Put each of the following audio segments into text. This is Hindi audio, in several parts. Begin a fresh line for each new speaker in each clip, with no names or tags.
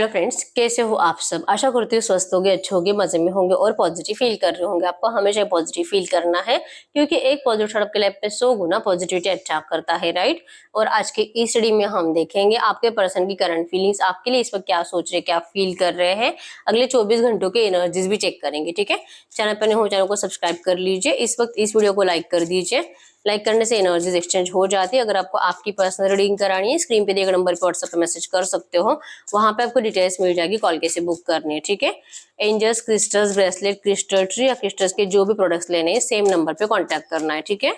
हेलो फ्रेंड्स, कैसे हो आप सब। आशा करती हूँ स्वस्थ होंगे, अच्छे होंगे, मजे में होंगे और पॉजिटिव फील कर रहे होंगे। आपको हमेशा पॉजिटिव फील करना है क्योंकि एक पॉजिटिव थॉट आपके लाइफ पे 100 गुना पॉजिटिविटी अट्रैक्ट करता है, राइट। और आज के इस स्टडी में हम देखेंगे आपके पर्सन की करंट फीलिंग्स, आपके लिए इस वक्त क्या सोच रहे, क्या फील कर रहे हैं। अगले 24 घंटों के एनर्जीज भी चेक करेंगे, ठीक है। चैनल पर नए हो, चैनल को सब्सक्राइब कर लीजिए। इस वक्त इस वीडियो को लाइक कर दीजिए। लाइक करने से एनर्जीज एक्सचेंज हो जाती है। अगर आपको आपकी पर्सनल रीडिंग करानी है, स्क्रीन पे दिए गए नंबर पे व्हाट्सएप पे मैसेज कर सकते हो। वहां पे आपको डिटेल्स मिल जाएगी, कॉल कैसे बुक करनी है, ठीक है। Angels, crystals, bracelet, crystal tree या क्रिस्टल्स के जो भी प्रोडक्ट्स लेने हैं, सेम नंबर पे कॉन्टैक्ट करना है, ठीक है।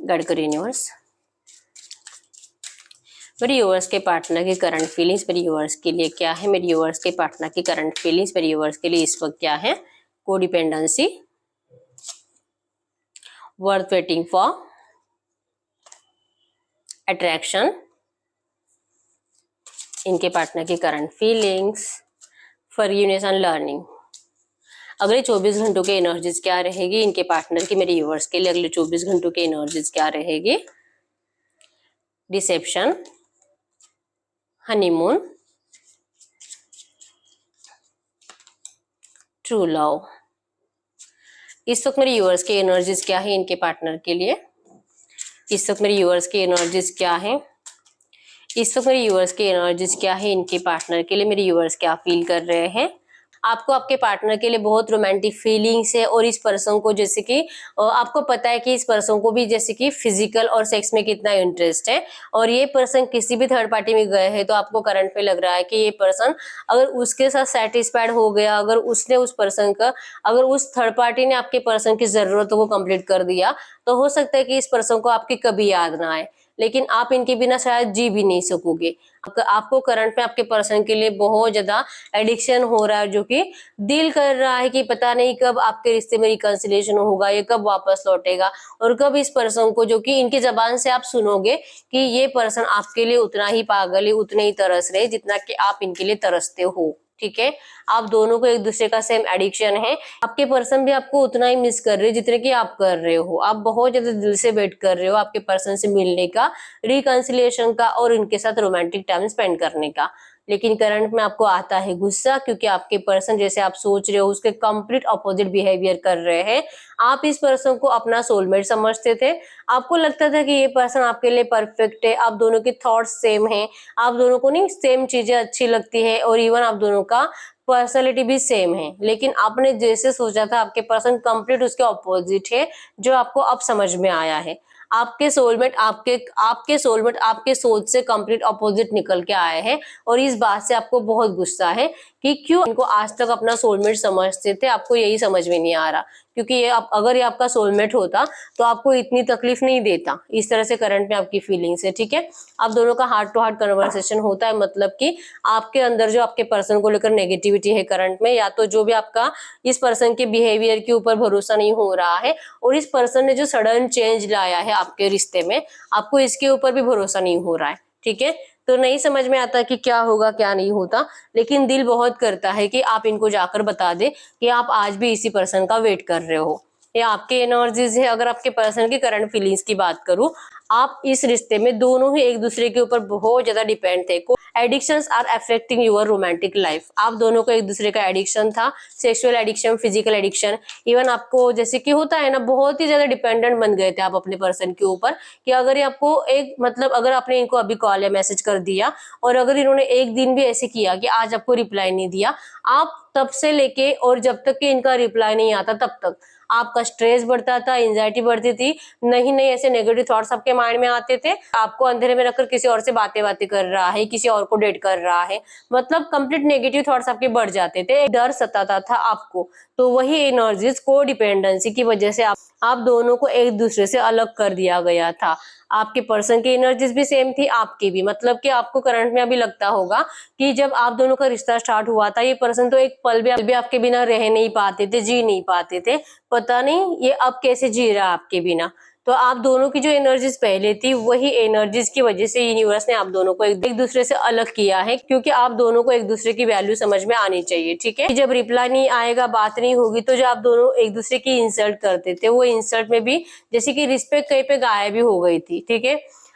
गडकर यूनिवर्स, मेरे यूवर्स के पार्टनर की करंट फीलिंग्स मेरे यूवर्स के लिए क्या है। मेरे यूवर्स के पार्टनर की करंट फीलिंग्स मेरे यूवर्स के लिए इस वक्त क्या है। Codependency, worth waiting for, attraction, इनके पार्टनर की current feelings, forgiveness and learning. अगले 24 घंटों के एनर्जीज क्या रहेगी इनके पार्टनर की मेरे यूवर्स के लिए। अगले 24 घंटों के एनर्जीज क्या रहेगी। Deception, honeymoon, true love. इस वक्त मेरे यूवर्स के एनर्जीज क्या है इनके पार्टनर के लिए। इस वक्त मेरे यूवर्स की एनर्जीज क्या है। इस वक्त मेरे यूवर्स की एनर्जीज क्या है इनके पार्टनर के लिए। मेरे यूवर्स क्या फील कर रहे हैं। आपको आपके पार्टनर के लिए बहुत रोमांटिक फीलिंग्स है और इस पर्सन को जैसे कि आपको पता है कि इस पर्सन को भी जैसे कि फिजिकल और सेक्स में कितना इंटरेस्ट है। और ये पर्सन किसी भी थर्ड पार्टी में गए हैं तो आपको करंट में लग रहा है कि ये पर्सन अगर उसके साथ सेटिस्फाइड हो गया, अगर उसने उस पर्सन का, अगर उस थर्ड पार्टी ने आपके पर्सन की जरूरतों को कंप्लीट कर दिया तो हो सकता है कि इस पर्सन को आपकी कभी याद ना आए, लेकिन आप इनके बिना शायद जी भी नहीं सकोगे। आपको करंट में आपके पर्सन के लिए बहुत ज्यादा एडिक्शन हो रहा है, जो कि दिल कर रहा है कि पता नहीं कब आपके रिश्ते में रिकंसिलिएशन होगा, ये कब वापस लौटेगा और कब इस पर्सन को, जो कि इनकी जबान से आप सुनोगे कि ये पर्सन आपके लिए उतना ही पागल है, उतने ही तरस रहे जितना कि आप इनके लिए तरसते हो, ठीक है। आप दोनों को एक दूसरे का सेम एडिक्शन है। आपके पर्सन भी आपको उतना ही मिस कर रहे हैं जितने कि आप कर रहे हो। आप बहुत ज्यादा दिल से वेट कर रहे हो आपके पर्सन से मिलने का, रिकंसिलिएशन का और इनके साथ रोमांटिक टाइम स्पेंड करने का। लेकिन करंट में आपको आता है गुस्सा, क्योंकि आपके पर्सन जैसे आप सोच रहे हो उसके कंप्लीट अपोजिट बिहेवियर कर रहे हैं। आप इस पर्सन को अपना सोलमेट समझते थे। आपको लगता था कि ये पर्सन आपके लिए परफेक्ट है। आप दोनों के थॉट्स सेम हैं, आप दोनों को नहीं सेम चीजें अच्छी लगती है और इवन आप दोनों का पर्सनैलिटी भी सेम है। लेकिन आपने जैसे सोचा था आपके पर्सन कंप्लीट उसके ऑपोजिट है, जो आपको अब समझ में आया है। आपके सोलमेट आपके सोच से कंप्लीट ऑपोजिट निकल के आए हैं और इस बात से आपको बहुत गुस्सा है कि क्यों इनको आज तक अपना सोलमेट समझते थे, आपको यही समझ में नहीं आ रहा। क्योंकि अगर ये आपका सोलमेट होता तो आपको इतनी तकलीफ नहीं देता। इस तरह से करंट में आपकी फीलिंग्स है, ठीक है। आप दोनों का हार्ट टू हार्ट कन्वर्सेशन होता है, मतलब कि आपके अंदर जो आपके पर्सन को लेकर नेगेटिविटी है करंट में, या तो जो भी आपका इस पर्सन के बिहेवियर के ऊपर भरोसा नहीं हो रहा है और इस पर्सन ने जो सडन चेंज लाया है आपके रिश्ते में, आपको इसके ऊपर भी भरोसा नहीं हो रहा है, ठीक है। तो नहीं समझ में आता कि क्या होगा क्या नहीं होता, लेकिन दिल बहुत करता है कि आप इनको जाकर बता दे कि आप आज भी इसी पर्सन का वेट कर रहे हो। ये आपके एनर्जीज है। अगर आपके पर्सन की करंट फीलिंग्स की बात करूं, आप इस रिश्ते में दोनों ही एक दूसरे के ऊपर बहुत ज्यादा डिपेंड थे। Addictions are affecting your romantic life. आप दोनों को एक दूसरे का एडिक्शन था, sexual addiction, physical addiction. Even आपको जैसे कि होता है ना, बहुत ही ज्यादा डिपेंडेंट बन गए थे आप अपने पर्सन के ऊपर कि अगर ये आपको एक मतलब अगर आपने इनको अभी कॉल या मैसेज कर दिया और अगर इन्होंने एक दिन भी ऐसे किया कि आज आपको रिप्लाई नहीं दिया, आप तब से लेके और जब तक कि इनका रिप्लाई नहीं आता तब तक आपका स्ट्रेस बढ़ता था, एंजाइटी बढ़ती थी, नहीं नहीं ऐसे नेगेटिव थॉट्स आपके माइंड में आते थे। आपको अंधेरे में रखकर किसी और से बातें कर रहा है, किसी और को डेट कर रहा है, मतलब कंप्लीट नेगेटिव थॉट्स आपके बढ़ जाते थे, डर सताता था आपको। तो वही एनर्जीज को डिपेंडेंसी की वजह से आप दोनों को एक दूसरे से अलग कर दिया गया था। आपके पर्सन की एनर्जीज भी सेम थी, आपकी भी, मतलब कि आपको करंट में अभी लगता होगा कि जब आप दोनों का रिश्ता स्टार्ट हुआ था, ये पर्सन तो एक पल भी आपके बिना रह नहीं पाते थे, जी नहीं पाते थे। पता नहीं ये अब कैसे जी रहा आपके बिना। तो आप दोनों की जो एनर्जीज पहले थी, वही एनर्जीज की वजह से यूनिवर्स ने आप दोनों को एक दूसरे से अलग किया है, क्योंकि आप दोनों को एक दूसरे की वैल्यू समझ में आनी चाहिए, ठीक है। जब रिप्लाई नहीं आएगा, बात नहीं होगी, तो जो आप दोनों एक दूसरे की इंसल्ट करते थे, वो इंसल्ट में भी जैसे कि रिस्पेक्ट कहीं पे गायब भी हो गई थी, ठीक है।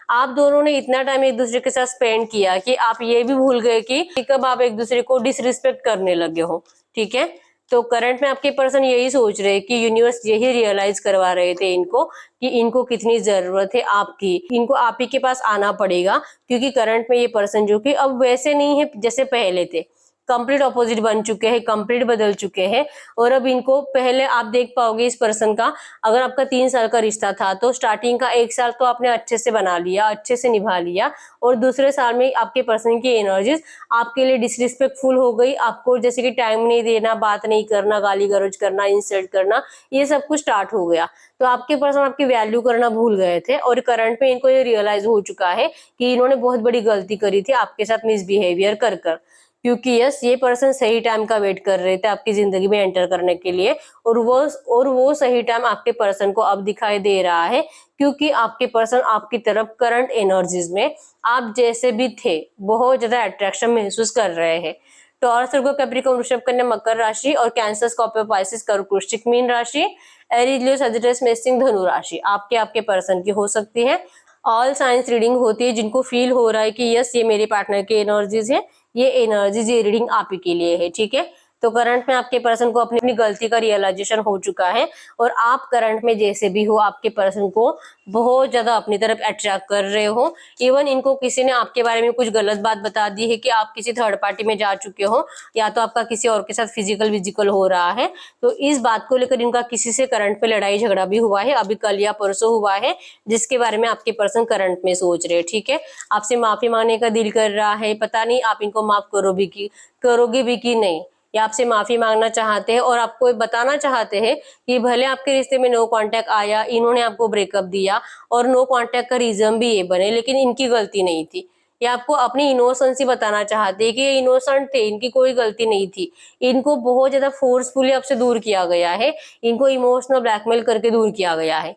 आप दोनों ने इतना टाइम एक दूसरे के साथ स्पेंड किया कि आप ये भी भूल गए कि कब आप एक दूसरे को डिसरिस्पेक्ट करने लगे हो। ठीक है, तो करंट में आपके पर्सन यही सोच रहे कि यूनिवर्स यही रियलाइज करवा रहे थे इनको कि इनको कितनी जरूरत है आपकी, इनको आप ही के पास आना पड़ेगा, क्योंकि करंट में ये पर्सन जो कि अब वैसे नहीं है जैसे पहले थे, कंप्लीट ऑपोजिट बन चुके हैं, कंप्लीट बदल चुके हैं। और अब इनको पहले आप देख पाओगे इस पर्सन का, अगर आपका 3 साल का रिश्ता था तो स्टार्टिंग का 1 साल तो आपने अच्छे से बना लिया, अच्छे से निभा लिया, और दूसरे साल में आपके पर्सन की एनर्जीज आपके लिए डिसरिस्पेक्टफुल हो गई, आपको जैसे कि टाइम नहीं देना, बात नहीं करना, गाली गलौज करना, इंसल्ट करना, ये सब कुछ स्टार्ट हो गया। तो आपके पर्सन आपकी वैल्यू करना भूल गए थे, और करंट में इनको ये रियलाइज हो चुका है कि इन्होंने बहुत बड़ी गलती करी थी आपके साथ मिसबिहेवियर कर कर, क्योंकि यस ये पर्सन सही टाइम का वेट कर रहे थे आपकी जिंदगी में एंटर करने के लिए, और वो सही टाइम आपके पर्सन को अब दिखाई दे रहा है, क्योंकि आपके पर्सन आपकी तरफ करंट एनर्जीज में आप जैसे भी थे बहुत ज्यादा अट्रैक्शन महसूस कर रहे हैं। टॉरस, वर्गो, कैप्रिकॉर्न, वृषभ, कन्या, मकर राशि, और कैंसर, स्कॉर्पियो, पाइसिस, कर्क, वृश्चिक, मीन राशि, एरीज, लियो, सजिटेरियस, मेष, सिंह, धनु राशि आपके पर्सन की हो सकती है। ऑल साइंस रीडिंग होती है, जिनको फील हो रहा है कि यस ये मेरे पार्टनर की एनर्जीज है, ये एनर्जीज, ये रीडिंग आप ही के लिए है। ठीक है, तो करंट में आपके पर्सन को अपनी गलती का रियलाइजेशन हो चुका है, और आप करंट में जैसे भी हो आपके पर्सन को बहुत ज्यादा अपनी तरफ अट्रैक्ट कर रहे हो। इवन इनको किसी ने आपके बारे में कुछ गलत बात बता दी है कि आप किसी थर्ड पार्टी में जा चुके हो, या तो आपका किसी और के साथ फिजिकल विजिकल हो रहा है, तो इस बात को लेकर इनका किसी से करंट पे लड़ाई झगड़ा भी हुआ है, अभी कल या परसों हुआ है, जिसके बारे में आपके पर्सन करंट में सोच रहे हैं। ठीक है, आपसे माफी मांगने का दिल कर रहा है, पता नहीं आप इनको माफ करोगे भी कि नहीं, या आपसे माफी मांगना चाहते हैं, और आपको बताना चाहते हैं कि भले आपके रिश्ते में नो कांटेक्ट आया, इन्होंने आपको ब्रेकअप दिया, और नो कांटेक्ट का रीजन भी ये बने, लेकिन इनकी गलती नहीं थी, या आपको अपनी इनोसेंसी बताना चाहते हैं कि ये इनोसेंट थे, इनकी कोई गलती नहीं थी, इनको बहुत ज्यादा फोर्सफुली आपसे दूर किया गया है, इनको इमोशनल ब्लैकमेल करके दूर किया गया है।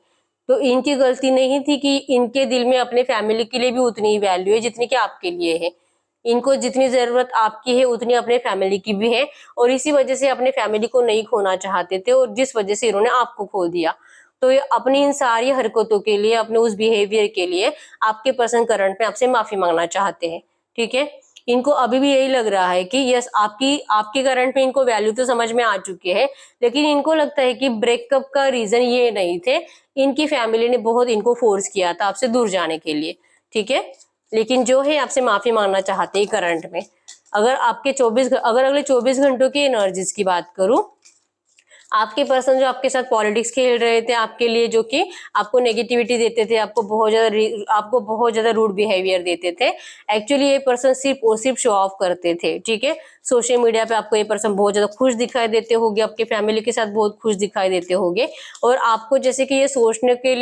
तो इनकी गलती नहीं थी कि इनके दिल में अपने फैमिली के लिए भी उतनी ही वैल्यू है जितनी कि आपके लिए है, इनको जितनी जरूरत आपकी है उतनी अपने फैमिली की भी है, और इसी वजह से अपने फैमिली को नहीं खोना चाहते थे, और जिस वजह से इन्होंने आपको खो दिया। तो ये अपनी इन सारी हरकतों के लिए, अपने उस बिहेवियर के लिए आपके पर्सन करंट में आपसे माफी मांगना चाहते हैं। ठीक है, इनको अभी भी यही लग रहा है कि यस आपकी करंट में इनको वैल्यू तो समझ में आ चुकी है, लेकिन इनको लगता है कि ब्रेकअप का रीजन ये नहीं थे, इनकी फैमिली ने बहुत इनको फोर्स किया था आपसे दूर जाने के लिए। ठीक है, लेकिन जो है आपसे माफी मांगना चाहते हैं करंट में। अगर अगले 24 घंटों की एनर्जीज की बात करूं, आपके पर्सन जो आपके साथ पॉलिटिक्स खेल रहे थे आपके लिए, जो कि आपको नेगेटिविटी देते थे, आपको बहुत ज्यादा रूड बिहेवियर देते थे, एक्चुअली ये पर्सन सिर्फ शो ऑफ करते थे। ठीक है, सोशल मीडिया पे आपको ये पर्सन बहुत ज्यादा खुश दिखाई देते होंगे, आपके फैमिली के साथ बहुत खुश दिखाई देते होंगे, और आपको जैसे कि ये सोचने के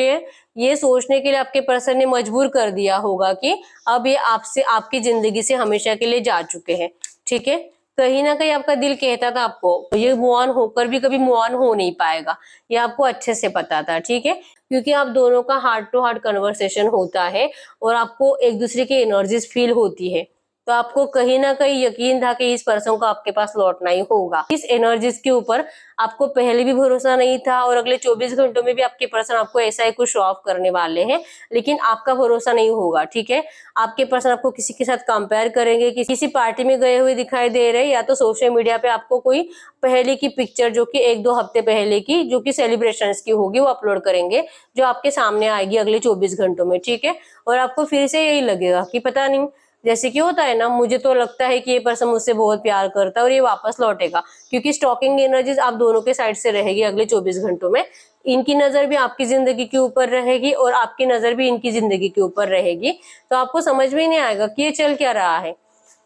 लिए आपके पर्सन ने मजबूर कर दिया होगा कि अब ये आपसे, आपकी जिंदगी से हमेशा के लिए जा चुके हैं। ठीक है, कहीं ना कहीं आपका दिल कहता था आपको ये मूव ऑन होकर भी कभी मूव ऑन हो नहीं पाएगा, ये आपको अच्छे से पता था। ठीक है, क्योंकि आप दोनों का हार्ट टू हार्ट कन्वर्सेशन होता है, और आपको एक दूसरे की एनर्जीज फील होती है, तो आपको कहीं ना कहीं यकीन था कि इस पर्सन को आपके पास लौटना ही होगा। इस एनर्जीज के ऊपर आपको पहले भी भरोसा नहीं था, और अगले 24 घंटों में भी आपके पर्सन आपको ऐसा ही कुछ शो ऑफ करने वाले हैं, लेकिन आपका भरोसा नहीं होगा। ठीक है, आपके पर्सन आपको किसी के साथ कंपेयर करेंगे, किसी पार्टी में गए हुए दिखाई दे रहे, या तो सोशल मीडिया पे आपको कोई पहले की पिक्चर, जो कि 1-2 हफ्ते पहले की, जो कि सेलिब्रेशंस की होगी, वो अपलोड करेंगे, जो आपके सामने आएगी अगले 24 घंटों में। ठीक है, और आपको फिर से यही लगेगा कि पता नहीं, जैसे कि होता है ना, मुझे तो लगता है कि ये पर्सन मुझसे बहुत प्यार करता है और ये वापस लौटेगा, क्योंकि स्टॉकिंग एनर्जीज आप दोनों के साइड से रहेगी अगले 24 घंटों में। इनकी नजर भी आपकी जिंदगी के ऊपर रहेगी, और आपकी नजर भी इनकी जिंदगी के ऊपर रहेगी, तो आपको समझ में नहीं आएगा कि ये चल क्या रहा है।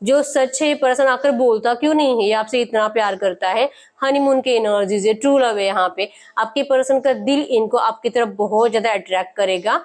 जो सच है ये पर्सन आकर बोलता क्यों नहीं है, ये आपसे इतना प्यार करता है। हनीमून की एनर्जीज है, ट्रू लव है, यहाँ पे आपके पर्सन का दिल इनको आपकी तरफ बहुत ज्यादा अट्रैक्ट करेगा,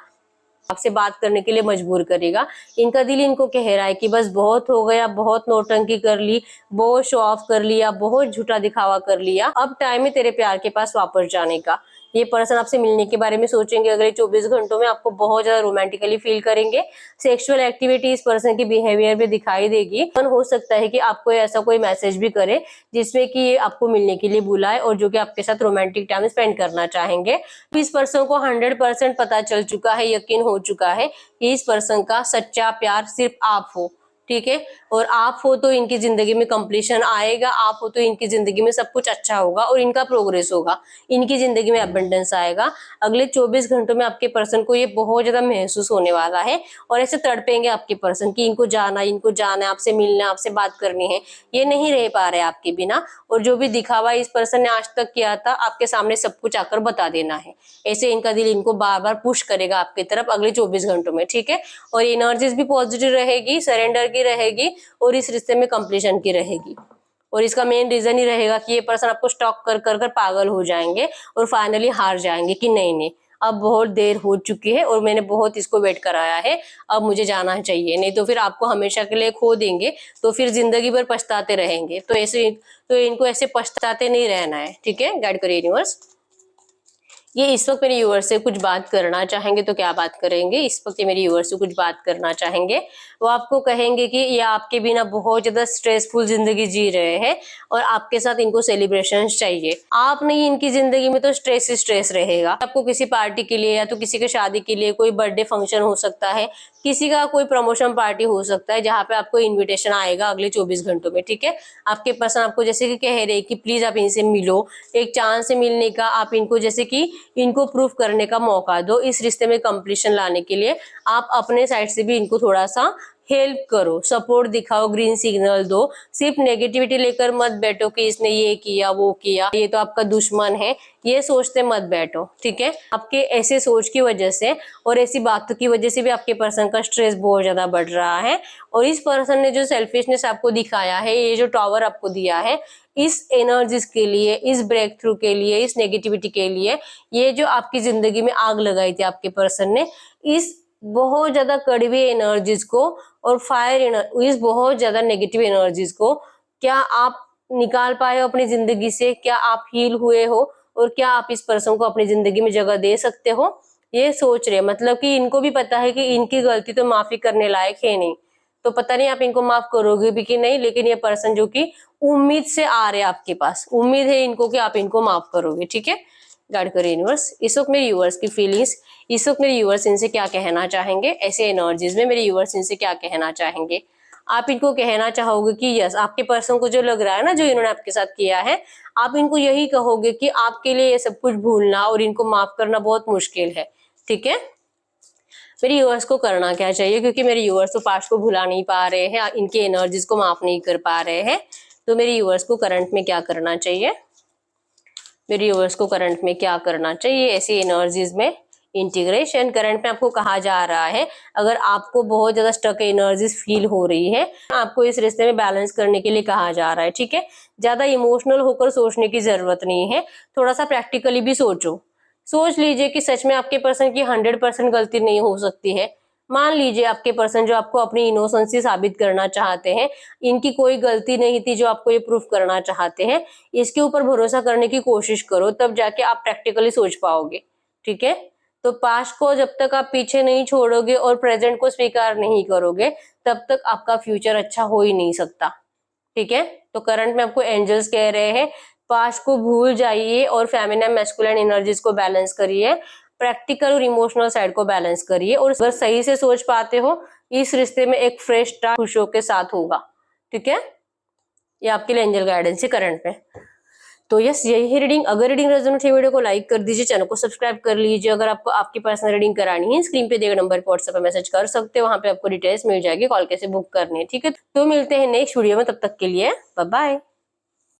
आपसे बात करने के लिए मजबूर करेगा। इनका दिल इनको कह रहा है कि बस बहुत हो गया, बहुत नौटंकी कर ली, बहुत शो ऑफ कर लिया, बहुत झूठा दिखावा कर लिया, अब टाइम है तेरे प्यार के पास वापस जाने का। ये पर्सन आपसे मिलने के बारे में सोचेंगे अगले 24 घंटों में, आपको बहुत ज्यादा रोमांटिकली फील करेंगे। सेक्सुअल एक्टिविटी इस पर्सन की बिहेवियर में दिखाई देगी। हो सकता है कि आपको ऐसा कोई मैसेज भी करे जिसमें कि ये आपको मिलने के लिए बुलाए और जो कि आपके साथ रोमांटिक टाइम स्पेंड करना चाहेंगे। इस पर्सन को 100% पता चल चुका है, यकीन हो चुका है कि इस पर्सन का सच्चा प्यार सिर्फ आप हो, ठीक है। और आप हो तो इनकी जिंदगी में कंप्लीशन आएगा, आप हो तो इनकी जिंदगी में सब कुछ अच्छा होगा और इनका प्रोग्रेस होगा, इनकी जिंदगी में अबंडेंस आएगा। अगले 24 घंटों में आपके पर्सन को ये बहुत ज्यादा महसूस होने वाला है और ऐसे तड़पेंगे आपके पर्सन कि इनको जाना है, आपसे मिलना, आपसे बात करनी है, ये नहीं रह पा रहे आपके बिना। और जो भी दिखावा इस पर्सन ने आज तक किया था, आपके सामने सब कुछ आकर बता देना है। ऐसे इनका दिल इनको बार बार पुश करेगा आपकी तरफ अगले 24 घंटों में, ठीक है। और एनर्जीज भी पॉजिटिव रहेगी, सरेंडर की रहेगी और इस रिश्ते में कंप्लीशन की रहेगी। और इसका मेन रीजन ही रहेगा कि ये पर्सन आपको स्टॉक कर कर पागल हो जाएंगे और फाइनली हार जाएंगे कि नहीं अब बहुत देर हो चुकी है और मैंने बहुत इसको वेट कराया है, अब मुझे जाना चाहिए, नहीं तो फिर आपको हमेशा के लिए खो देंगे, तो फिर जिंदगी भर पछताते रहेंगे। तो इनको ऐसे पछताते नहीं रहना है, ठीक है। गाइड करिए यूनिवर्स। ये इस वक्त मेरे व्यूअर्स से कुछ बात करना चाहेंगे तो क्या बात करेंगे? इस वक्त ये मेरे व्यूअर्स से कुछ बात करना चाहेंगे, वो आपको कहेंगे कि ये आपके बिना बहुत ज्यादा स्ट्रेसफुल जिंदगी जी रहे हैं और आपके साथ इनको सेलिब्रेशन चाहिए। आप नहीं, इनकी जिंदगी में तो स्ट्रेस ही स्ट्रेस रहेगा। आपको किसी पार्टी के लिए या तो किसी के शादी के लिए कोई बर्थडे फंक्शन हो सकता है, किसी का कोई प्रमोशन पार्टी हो सकता है जहाँ पे आपको इन्विटेशन आएगा अगले 24 घंटों में, ठीक है। आपके पर्सन आपको जैसे कि कह रहे हैं कि प्लीज आप इनसे मिलो, एक चांस से मिलने का, आप इनको जैसे कि इनको प्रूफ करने का मौका दो। इस रिश्ते में कंप्लीशन लाने के लिए आप अपने साइड से भी इनको थोड़ा सा हेल्प करो, सपोर्ट दिखाओ, ग्रीन सिग्नल दो। सिर्फ नेगेटिविटी लेकर मत बैठो कि इसने ये किया वो किया, ये तो आपका दुश्मन है, ये सोचते मत बैठो, ठीक है। आपके ऐसे सोच की वजह से और ऐसी बातों की वजह से भी आपके पर्सन का स्ट्रेस बहुत ज्यादा बढ़ रहा है। और इस पर्सन ने जो सेल्फिशनेस आपको दिखाया है, ये जो टावर आपको दिया है, इस एनर्जीज के लिए, इस ब्रेक थ्रू के लिए, इस नेगेटिविटी के लिए, ये जो आपकी जिंदगी में आग लगाई थी आपके पर्सन ने, इस बहुत ज्यादा कड़वी एनर्जीज को और इस बहुत ज्यादा नेगेटिव एनर्जीज को क्या आप निकाल पाए हो अपनी जिंदगी से? क्या आप हील हुए हो? और क्या आप इस पर्सन को अपनी जिंदगी में जगह दे सकते हो? ये सोच रहे, मतलब कि इनको भी पता है कि इनकी गलती तो माफी करने लायक है नहीं, तो पता नहीं आप इनको माफ करोगे भी कि नहीं। लेकिन ये पर्सन जो कि उम्मीद से आ रहे हैं आपके पास, उम्मीद है इनको कि आप इनको माफ करोगे, ठीक है। गाइड करिए यूनिवर्स। इस वक्त मेरे यूवर्स की फीलिंग्स, इस वक्त मेरे यूवर्स इनसे क्या कहना चाहेंगे? ऐसे एनर्जीज में मेरे यूवर्स इनसे क्या कहना चाहेंगे? आप इनको कहना चाहोगे कि यस, आपके पर्सन को जो लग रहा है ना, जो इन्होंने आपके साथ किया है, आप इनको यही कहोगे कि आपके लिए ये सब कुछ भूलना और इनको माफ करना बहुत मुश्किल है, ठीक है। मेरे यूवर्स को करना क्या चाहिए? क्योंकि मेरे यूवर्स तो पास्ट को भुला नहीं पा रहे हैं, इनके एनर्जीज को माफ नहीं कर पा रहे हैं, तो मेरे यूवर्स को करंट में क्या करना चाहिए? मेरे यूवर्स को करंट में क्या करना चाहिए ऐसी एनर्जीज में? इंटीग्रेशन। करंट में आपको कहा जा रहा है, अगर आपको बहुत ज्यादा स्टक एनर्जीज फील हो रही है, आपको इस रिश्ते में बैलेंस करने के लिए कहा जा रहा है, ठीक है। ज्यादा इमोशनल होकर सोचने की जरूरत नहीं है, थोड़ा सा प्रैक्टिकली भी सोचो। सोच लीजिए कि सच में आपके पर्सन की 100% गलती नहीं हो सकती है। मान लीजिए आपके पर्सन जो आपको अपनी इनोसेंसी साबित करना चाहते हैं, इनकी कोई गलती नहीं थी जो आपको ये प्रूफ करना चाहते हैं, इसके ऊपर भरोसा करने की कोशिश करो, तब जाके आप प्रैक्टिकली सोच पाओगे, ठीक है। तो पास्ट को जब तक आप पीछे नहीं छोड़ोगे और प्रेजेंट को स्वीकार नहीं करोगे, तब तक आपका फ्यूचर अच्छा हो ही नहीं सकता, ठीक है। तो करंट में आपको एंजल्स कह रहे हैं, पास्ट को भूल जाइए और फेमिनिन मैस्कुलिन एनर्जीज को बैलेंस करिए, प्रैक्टिकल और इमोशनल साइड को बैलेंस करिए। और अगर सही से सोच पाते हो, इस रिश्ते में एक फ्रेश स्टार्ट खुशियों के साथ होगा, ठीक है। ये आपके लिए एंजल गाइडेंस है करंट में। तो यस, यही है रीडिंग। अगर रीडिंग रेजोनेट है, वीडियो को लाइक कर दीजिए, चैनल को सब्सक्राइब कर लीजिए। अगर आपको आपकी पर्सनल रीडिंग करानी है, स्क्रीन पे दिए गए नंबर पर व्हाट्सएप पे मैसेज कर सकते हो, वहां पे आपको डिटेल्स मिल जाएगी, कॉल कैसे बुक करनी है, ठीक है। तो मिलते हैं नेक्स्ट वीडियो में, तब तक के लिए बाय बाय।